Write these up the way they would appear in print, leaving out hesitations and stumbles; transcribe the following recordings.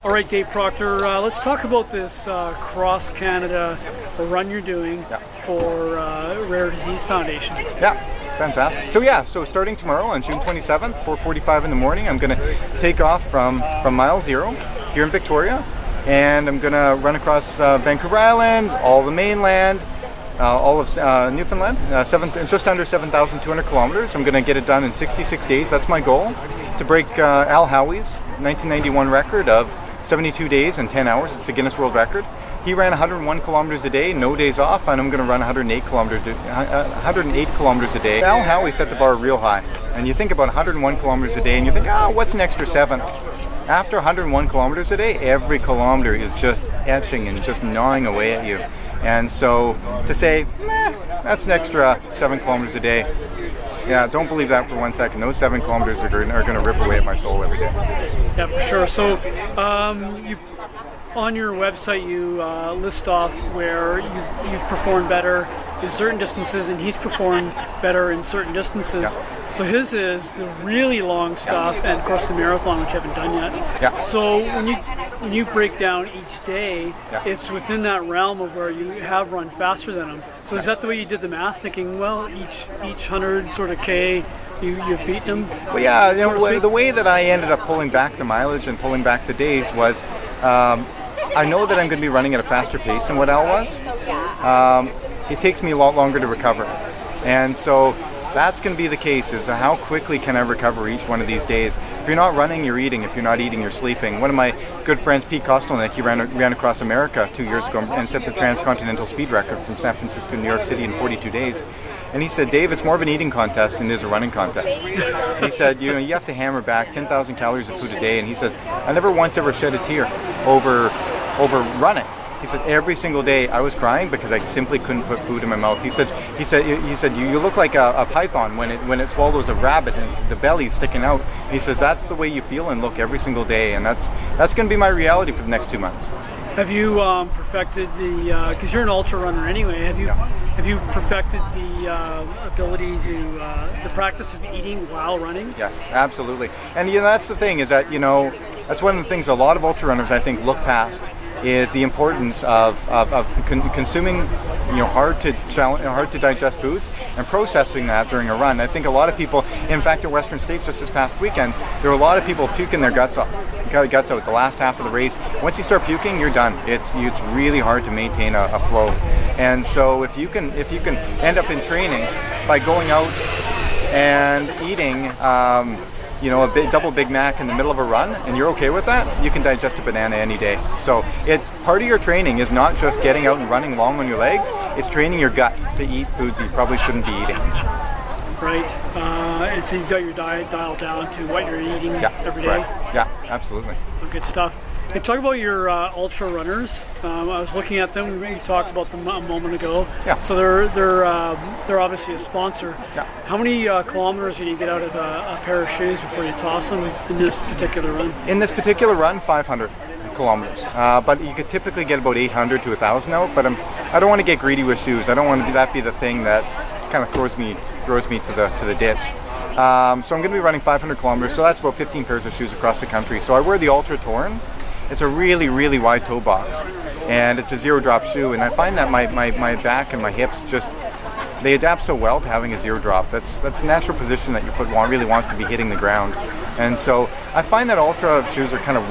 All right, Dave Proctor, let's talk about this cross Canada run you're doing for Rare Disease Foundation. Yeah, fantastic. So starting tomorrow on June 27th, 4:45 in the morning, I'm going to take off from mile zero here in Victoria, and I'm going to run across Vancouver Island, all the mainland, all of Newfoundland, just under 7,200 kilometers. I'm going to get it done in 66 days. That's my goal, to break Howie's 1991 record of 72 days and 10 hours. It's a Guinness World Record. He ran 101 kilometers a day, no days off, and I'm going to run 108 kilometers a day. Howie set the bar real high. And you think about 101 kilometers a day, and you think, what's an extra 7? After 101 kilometers a day, every kilometer is just etching and just gnawing away at you. And so to say, that's an extra 7 kilometers a day, yeah, don't believe that for 1 second. Those 7 kilometers are going to rip away at my soul every day. Yeah, for sure. So you, on your website, you list off where you've performed better in certain distances, and he's performed better in certain distances. Yeah. So his is the really long stuff, and of course the marathon, which I haven't done yet. Yeah. So when you break down each day, it's within that realm of where you have run faster than him. So is that the way you did the math, thinking, well, each 100 sort of K, you've beaten him? Well, yeah, the way that I ended up pulling back the mileage and pulling back the days was, I know that I'm going to be running at a faster pace than what Al was. It takes me a lot longer to recover. And so that's going to be the case, is how quickly can I recover each one of these days. If you're not running, you're eating. If you're not eating, you're sleeping. One of my good friends, Pete Kostelnick, he ran across America 2 years ago and set the transcontinental speed record from San Francisco to New York City in 42 days. And he said, Dave, it's more of an eating contest than it is a running contest. He said, you have to hammer back 10,000 calories of food a day. And he said, I never once ever shed a tear over running. He said every single day I was crying because I simply couldn't put food in my mouth. He said you look like a python when it swallows a rabbit and the belly's sticking out. He says that's the way you feel and look every single day, and that's going to be my reality for the next 2 months. Have you perfected because you're an ultra runner anyway? Have you perfected the ability to the practice of eating while running? Yes, absolutely. And that's the thing, is that that's one of the things a lot of ultra runners I think look past, is the importance of consuming hard to digest foods and processing that during a run. I think a lot of people, in fact at Western States just this past weekend, there were a lot of people puking their guts out the last half of the race. Once you start puking, you're done. It's really hard to maintain a flow. And so if you can end up in training by going out and eating a double Big Mac in the middle of a run, and you're okay with that, you can digest a banana any day. So part of your training is not just getting out and running long on your legs, it's training your gut to eat foods you probably shouldn't be eating. Right, and so you've got your diet dialed down to what you're eating every day? Correct. Yeah, absolutely. Good stuff. Hey, talk about your ultra runners. I was looking at them. We talked about them a moment ago. Yeah. So they're obviously a sponsor. Yeah. How many kilometers do you get out of a pair of shoes before you toss them in this particular run? In this particular run, 500 kilometers. But you could typically get about 800 to 1,000 out. But I don't want to get greedy with shoes. I don't want that be the thing that kind of throws me to the ditch. So I'm going to be running 500 kilometers. So that's about 15 pairs of shoes across the country. So I wear the Ultra Torn. It's a really, really wide toe box, and it's a zero drop shoe, and I find that my back and my hips they adapt so well to having a zero drop. That's a natural position that your foot really wants to be hitting the ground. And so I find that Ultra shoes are kind of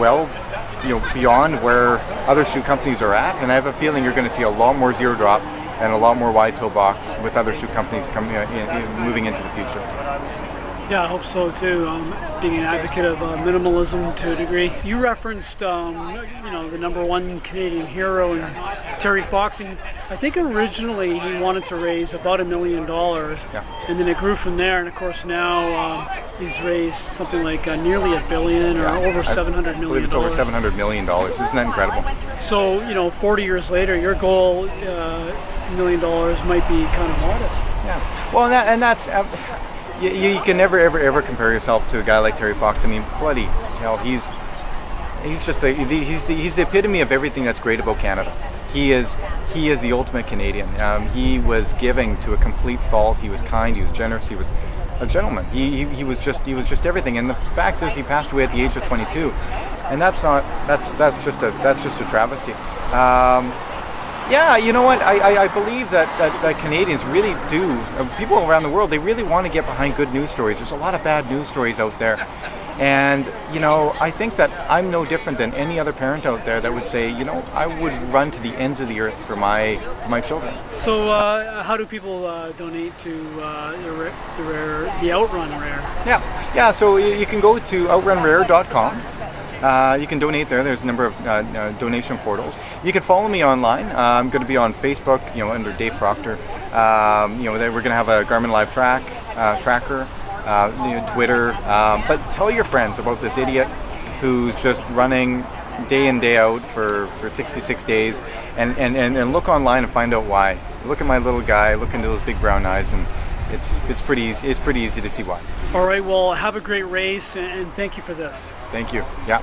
beyond where other shoe companies are at, and I have a feeling you're going to see a lot more zero drop and a lot more wide toe box with other shoe companies coming moving into the future. Yeah, I hope so too. Being an advocate of minimalism to a degree. You referenced, the number one Canadian hero, and Terry Fox. And I think originally he wanted to raise about $1 million, and then it grew from there. And of course now he's raised something like nearly $1 billion, or over $700 million. It's over $700 million. Isn't that incredible? So 40 years later, your goal, $1 million, might be kind of modest. Yeah. Well, that's. You can never ever compare yourself to a guy like Terry Fox. I mean, bloody, he's just he's the epitome of everything that's great about Canada. He is the ultimate Canadian. He was giving to a complete fault. He was kind. He was generous. He was a gentleman. He was just everything. And the fact is, he passed away at the age of 22. and that's just a travesty. Yeah, you know what? I believe that Canadians really do, people around the world, they really want to get behind good news stories. There's a lot of bad news stories out there. And, you know, I think that I'm no different than any other parent out there that would say, you know, I would run to the ends of the earth for my children. So how do people donate to the Outrun Rare? Yeah. So you can go to outrunrare.com. You can donate there. There's a number of donation portals. You can follow me online. I'm going to be on Facebook, you know, under Dave Proctor. You know, we're going to have a Garmin Live tracker, you know, Twitter. But tell your friends about this idiot who's just running day in, day out for 66 days, and look online and find out why. Look at my little guy. Look into those big brown eyes, and it's pretty easy to see why. All right. Well, have a great race, and thank you for this. Thank you. Yeah.